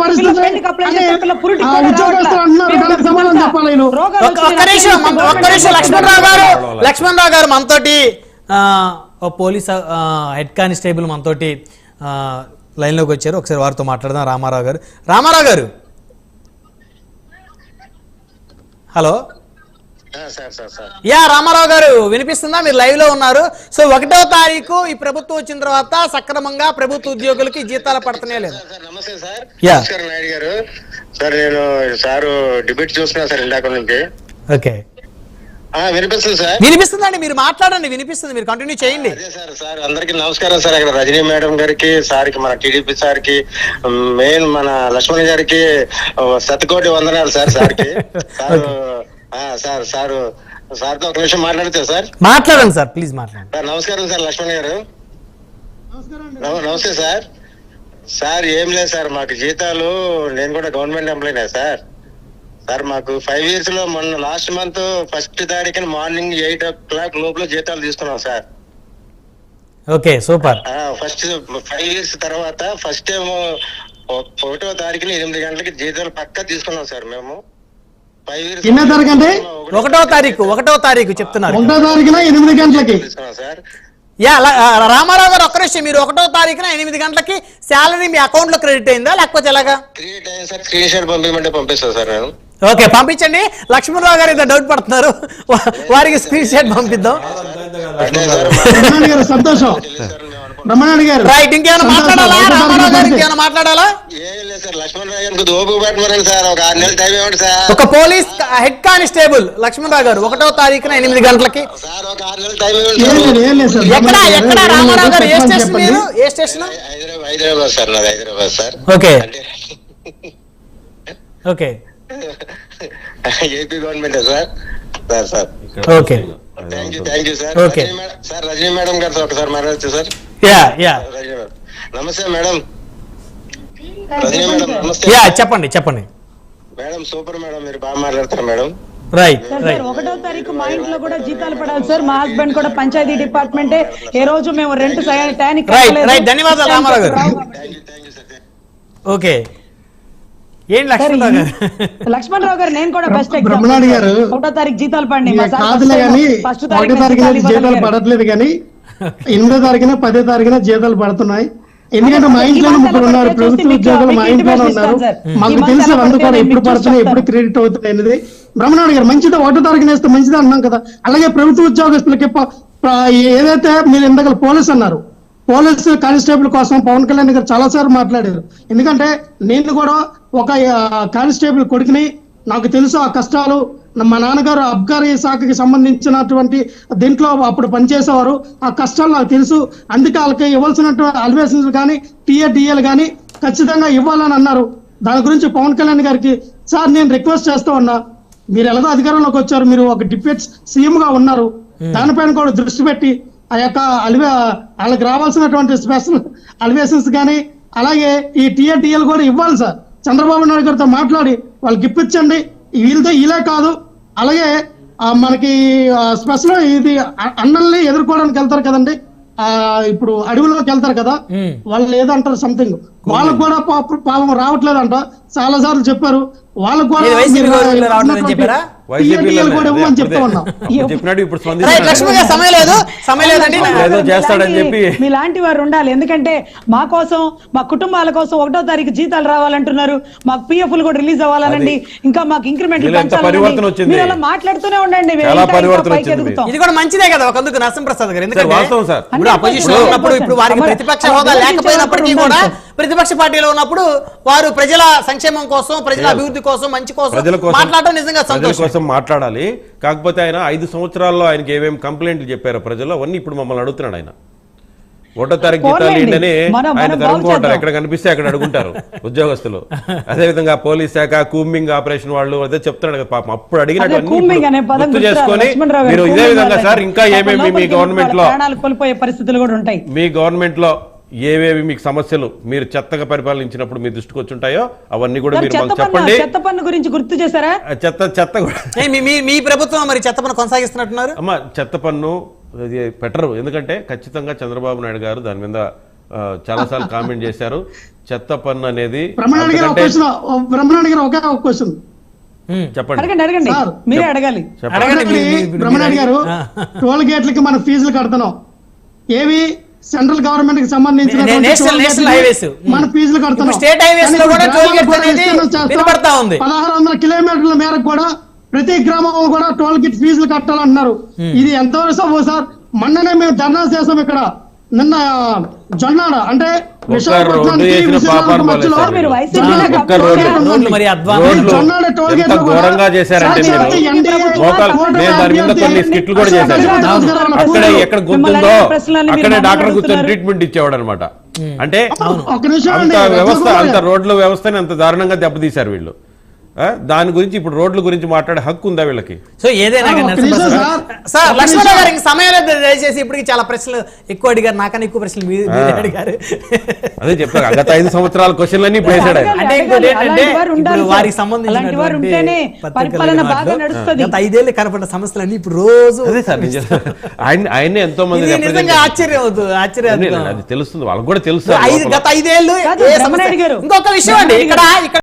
పరిస్థితి ఉద్యోగస్తులు అంటున్నారు, దానికి సమాధానం చెప్పాలి. లక్ష్మణరావు గారు మనతోటి పోలీస్ హెడ్ కానిస్టేబుల్ మనతోటి లైన్లోకి వచ్చారు. ఒకసారి వారితో మాట్లాడదాం. రామారావు గారు హలో. యా రామారావు గారు వినిపిస్తుందా? మీరు లైవ్ లో ఉన్నారు. సో 1వ తారీఖు ఈ ప్రభుత్వం వచ్చిన తర్వాత సక్రమంగా ప్రభుత్వ ఉద్యోగులకి జీతాలు పడుతున్నాయా లేదా? నమస్తే సార్. నమస్కారం నాయుడు గారు. సార్ నేను సార్ డిబేట్ చూస్తున్నా సార్ ఇందాక నుంచి. ఓకే వినిపిస్తుంది సార్. వినిపిస్తుందండి, మీరు మాట్లాడండి. వినిపిస్తుంది, మీరు కంటిన్యూ చేయండి. అదే సార్. సార్ అందరికి నమస్కారం సార్. అక్కడ రజనీ మేడం గారికి, సార్కి, మన టీడీపీ సార్కి, మెయిన్ మన లక్ష్మణ్ గారికి శతకోటి వందనాలు సార్. సార్కి సార్తో ఒక నిమిషం మాట్లాడితే సార్. మాట్లాడండి సార్, ప్లీజ్ మాట్లాడండి సార్. నమస్కారం సార్ లక్ష్మణ్ గారు. నమస్తే సార్. సార్ ఏం లేదు సార్, మాకు జీతాలు, నేను కూడా గవర్నమెంట్ ఎంప్లాయీనే సార్. సార్ మాకు 5 years లో మొన్న లాస్ట్ మంత్ 1st తారీఖున మార్నింగ్ 8 o'clock లోపల జీతాలు తీసుకున్నాం sir. Okay super. First 5 years తర్వాత ఫస్ట్ టైం 1వ తారీఖున 8 గంటలకి జీతాలు పక్కా తీసుకున్నాం సార్ మేము. 5 years 1వ తారీఖు చెప్తున్నారు. 1వ తారీఖున 8 గంటలకి తీసుకున్నాం సార్. యా రామారావు గారు ఒక్క నిమిషం. మీరు 1వ తారీఖున 8 గంటలకి శాలరీ మీ అకౌంట్ లో క్రెడిట్ అయిందా లేకపోతే ఎలాగా? క్రెడిట్ అయింది సార్. స్క్రీన్ షాట్ పంపించమంటే పంపిస్తాను సార్ నేను. ఓకే పంపించండి. లక్ష్మణరావు గారు ఏదో డౌట్ పడుతున్నారు, వారికి స్క్రీన్ షాట్ పంపిద్దాం. సంతోషం. బ్రహ్మనాయుడు గారు రైట్. ఇంకేమైనా మాట్లాడాలా? రామారావు గారు ఇంకేమైనా మాట్లాడాలా? ఏం లేదు సార్. లక్ష్మణ్ రావు గారికి ఓపిక పట్టమని సార్. ఒక 6 నెలలు టైం ఇవ్వండి సార్. ఒక పోలీస్ హెడ్ కానిస్టేబుల్ లక్ష్మణరావు గారు 1వ తారీఖున 8 గంటలకి సార్ ఒక 6 నెలలు టైం ఇవ్వండి. ఎక్కడ రామారావు గారు? ఏ స్టేషన్ మీరు? ఏ స్టేషన్? హైదరాబాద్ సార్. నాది Hyderabad sir. Okay okay AP government sir. Sir okay thank you sir. Okay sir Rajani madam గారు ఒకసారి మాట్లాడచ్చు సార్. నమస్తే మేడం. రజనీ మేడం నమస్తే. చెప్పండి మేడం. సూపర్ మేడం, మీరు బాగా మాట్లాడతారు మేడం. రైట్. 1వ తారీఖు మా ఇంట్లో కూడా జీతాలు పడాలి సార్. మా హస్బెండ్ కూడా పంచాయతీ డిపార్ట్మెంటే. ఏ రోజు మేము రెంట్ టైంకి ధన్యవాదాలు రామారావు గారు. ఓకే ఏంటి లక్ష్మణరావు గారు? నేను కూడా బెస్ట్ బ్రహ్మనాయుడు గారు 1వ తారీఖు జీతాలు పడి కాదులే కానీ 1వ తారీఖున జీతాలు పడట్లేదు కానీ 8వ తారీఖున 10వ తారీఖున జీతాలు పడుతున్నాయి. ఎందుకంటే మా ఇంట్లోనే 3 ఉన్నారు ప్రభుత్వ ఉద్యోగులు, మా ఇంట్లోనే ఉన్నారు. మాకు తెలుసు అందరూ కూడా ఎప్పుడు పడుతున్నాయి, ఎప్పుడు క్రెడిట్ అవుతున్నాయి అనేది. బ్రహ్మనాయుడు గారు మంచిదా 1వ తారీఖున వేస్తే మంచిదా అన్నాం కదా. అలాగే ప్రభుత్వ ఉద్యోగస్తులకి ఏదైతే మీరు ఇందాక పోలీస్ అన్నారు, పోలీసు కానిస్టేబుల్ కోసం పవన్ కళ్యాణ్ గారు చాలా సార్లు మాట్లాడారు. ఎందుకంటే నేను కూడా ఒక కానిస్టేబుల్ కొడుకుని, నాకు తెలుసు ఆ కష్టాలు. మా నాన్నగారు అబ్కారీ శాఖకి సంబంధించినటువంటి దీంట్లో అప్పుడు పనిచేసేవారు. ఆ కష్టాలు నాకు తెలుసు. అందుకే వాళ్ళకి ఇవ్వాల్సినటువంటి అలివేషన్స్ కానీ టీఏలు కానీ ఖచ్చితంగా ఇవ్వాలని అన్నారు. దాని గురించి పవన్ కళ్యాణ్ గారికి సార్ నేను రిక్వెస్ట్ చేస్తూ ఉన్నా, మీరు ఎలాగో అధికారంలోకి వచ్చారు, మీరు ఒక డిప్యూటీ సీఎం గా ఉన్నారు, దానిపైన కూడా దృష్టి పెట్టి ఆ యొక్క వాళ్ళకి రావాల్సినటువంటి స్పెషల్ అలివేషన్స్ కానీ అలాగే ఈ టీఏలు కూడా ఇవ్వాలి సార్. చంద్రబాబు నాయుడు గారితో మాట్లాడి వాళ్ళకి ఇప్పించండి. వీళ్ళతో ఇలా కాదు, అలాగే మనకి స్పెషల్ ఇది అన్నల్ని ఎదుర్కోవడానికి వెళ్తారు కదండి, ఇప్పుడు అడవిలోకి వెళ్తారు కదా, వాళ్ళు ఏదంటారు సంథింగ్, వాళ్ళకు కూడా పాపం రావట్లేదంట. చాలా సార్లు చెప్పారు. వాళ్ళకు కూడా మీలాంటి వారు ఉండాలి. ఎందుకంటే మా కోసం, మా కుటుంబాల కోసం 1వ తారీఖు జీతాలు రావాలంటున్నారు. మాకు పిఎఫ్లు కూడా రిలీజ్ అవ్వాలనండి, ఇంకా మాకు ఇంక్రిమెంట్లు మీరు అలా మాట్లాడుతూనే ఉండండి. ఇది కూడా మంచిదే కదా ఒకందుకు నరసింహప్రసాద్ గారు. ఎందుకంటే ఇప్పుడు అపోజిషన్ ఉన్నప్పుడు, ఇప్పుడు వారికి ప్రతిపక్ష హోదా లేకపోయినప్పటికీ కూడా ప్రతిపక్ష పార్టీలో ఉన్నప్పుడు వారు ప్రజల సంక్షేమం కోసం, ప్రజల అభివృద్ధి కోసం, మంచి కోసం మాట్లాడటం నిజంగా సంతోషం. కోసం మాట్లాడాలి. కాకపోతే ఆయన 5 సంవత్సరాల్లో ఆయనకి ఏమేమి కంప్లైంట్లు చెప్పారో ప్రజలు అవన్నీ ఇప్పుడు మమ్మల్ని అడుగుతున్నాడు. ఆయన 1వ తారీఖు జీతాలు ఏంటని ఆయన తరుముకుంటారు. ఎక్కడ కనిపిస్తే అక్కడ అడుగుంటారు ఉద్యోగస్తులు. అదేవిధంగా పోలీస్ శాఖ కూంబింగ్ ఆపరేషన్ వాళ్ళు అదే చెప్తున్నాడు కదా పాపం. అప్పుడు అడిగినటువంటి గుర్తు చేసుకొని మీరు ఇదే విధంగా సార్ ఇంకా ఏమేమి మీ గవర్నమెంట్ లో పరిస్థితులు కూడా ఉంటాయి, మీ గవర్నమెంట్ లో ఏవేవి మీకు సమస్యలు మీరు చెత్తగా పరిపాలించినప్పుడు మీ దృష్టికి వచ్చుంటాయో అవన్నీ కూడా మీరు చెప్పండి. చెత్త పన్ను గురించి గుర్తు చేశారా? చెత్త మీ ప్రభుత్వం మరి చెత్త పన్ను కొనసాగిస్తున్నట్టున్నారు. అమ్మ చెత్త పన్ను పెట్టరు. ఎందుకంటే ఖచ్చితంగా చంద్రబాబు నాయుడు గారు దాని మీద చాలాసార్లు కామెంట్ చేశారు. చెత్త పన్ను అనేది బ్రహ్మనాయుడు గారు ఒక క్వశ్చన్, బ్రహ్మనాయుడు గారు ఒకే ఒక క్వశ్చన్ చెప్పండి. అడగండి సార్, మీరే అడగాలి. బ్రహ్మనాయుడు గారు, టోల్ గేట్లకి మనం ఫీజులు కడుతున్నాం, ఏవి సెంట్రల్ గవర్నమెంట్ కి సంబంధించిన నేషనల్ హైవేస్ మన ఫీజులు కడుతున్నాం. స్టేట్ హైవేస్ లో కూడా టోల్ గేట్స్ అనేది వినపడతా ఉంది. 1600 కిలోమీటర్ల మేరకు కూడా ప్రతి గ్రామంలో కూడా టోల్ గేట్ ఫీజులు కట్టాలంటున్నారు. ఇది ఎంతవరకు సబ్ సార్? మొన్ననే మేము ధర్నా చేసాం ఇక్కడ, నిన్న జొన్నాడ అంటే ఘోరంగా చేశారంటే కొన్ని స్కిట్లు కూడా చేశారు. అక్కడే ఎక్కడ గుర్తుందో అక్కడే డాక్టర్ కూర్చొని ట్రీట్మెంట్ ఇచ్చేవాడు అనమాట. అంటే అంత వ్యవస్థ, అంత రోడ్ల వ్యవస్థని అంత దారుణంగా దెబ్బతీశారు వీళ్ళు. దాని గురించి ఇప్పుడు రోడ్ల గురించి మాట్లాడే హక్కు ఉందా వీళ్ళకి? సో ఏదైనా సార్, లక్ష్మణ గారికి సమయం లేదు దయచేసి. ఇప్పటికి చాలా ప్రశ్నలు ఎక్కువ అడిగారు, నాకన్నా ఎక్కువ ప్రశ్నలు మీరు అడిగారు. అదే చెప్పారు, గత 5 సంవత్సరాల క్వశ్చన్లన్నీ ఇప్పుడు వేసాడు. అంటే ఇంకోటి ఏంటంటే వారికి సంబంధించిన 5 ఏళ్ళు కనపడిన సమస్యలన్నీ ఇప్పుడు రోజు ఆయన ఎంతో మంది నిజంగా ఆశ్చర్యం అవుతుంది. అది తెలుస్తుంది, వాళ్ళకి కూడా తెలుసు. గత 5 ఏళ్ళు ఇంకొక విషయం అండి ఇక్కడ